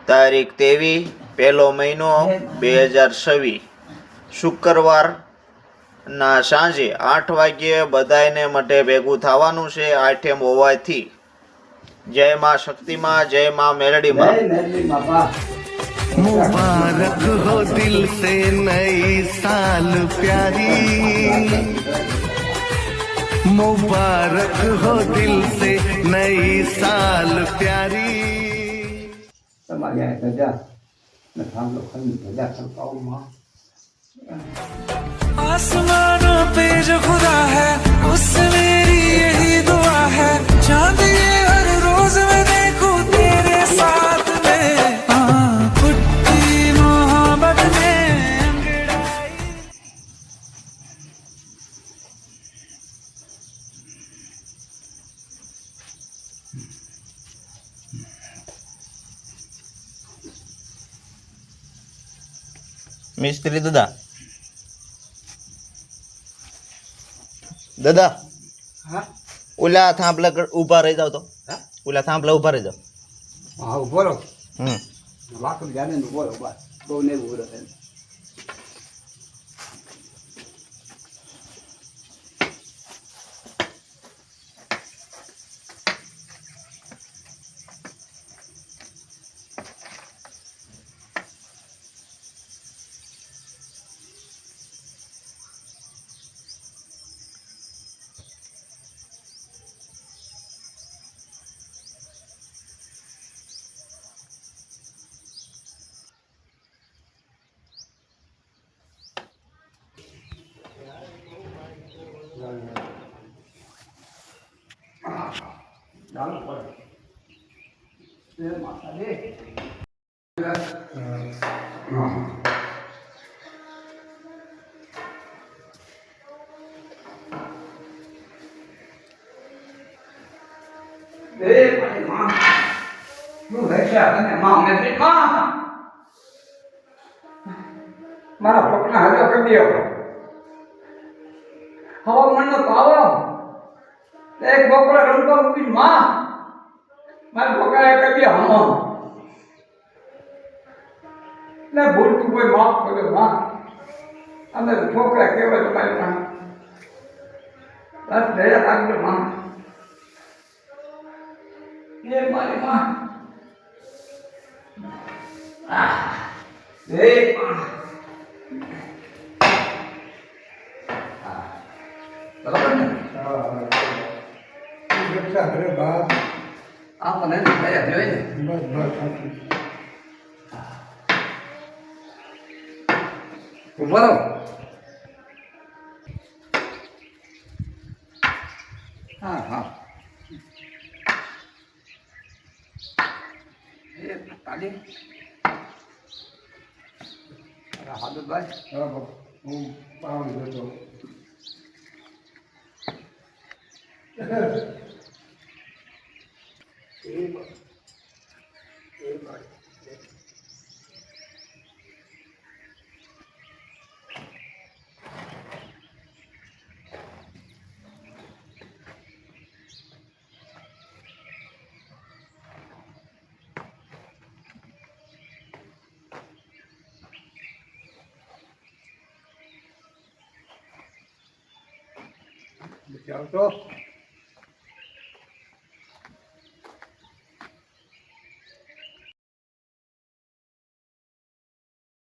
તારીખ 23 પહેલો મહિનો 2026 શુક્રવારના સાંજે 8 વાગ્યે બધાને માટે ભેગું થવાનું છે. આઠેમ હોવાથી જય માં શક્તિમાં, જય માં મેલડીમાં. मुबारक हो दिल से नई साल प्यारी, मुबारक हो दिल से नई साल प्यारी. आसमानों पे जो खुदा है उससे मेरी यही दुआ है, चांद ये हर रोज मैं देखूं तेरे साथ में, फुटती मोहब्बत में अंगड़ाई. મિસ્ત્રી દાદા, દાદા ઓલા થાંભલા ઉભા રહી જાવ તો, ઓલા થાંભલા ઉભા રહી જાવ. હા ઉભો રહો. લાકડું જાને ઉભો રહો, બસ બહુ ને ઉભો રહો. મારા પગના હાજો કરી દો. હવામાન નો પાવો એક બપોરે રમતો મૂકી માં મારા પગા કરી દો. હમો ને ભૂલતું કોઈ માફ કર્યો માં. અમે છોકરા કહેવાય તમારી માં, બસ દયા રાખજો માં. એ મારી માં બરાબર ને? આપણને દયા જોઈએ ને. ઉભો રહો. હા હા તાલી હાદુભાઈ હું પાવડી જતો. જાઓ તો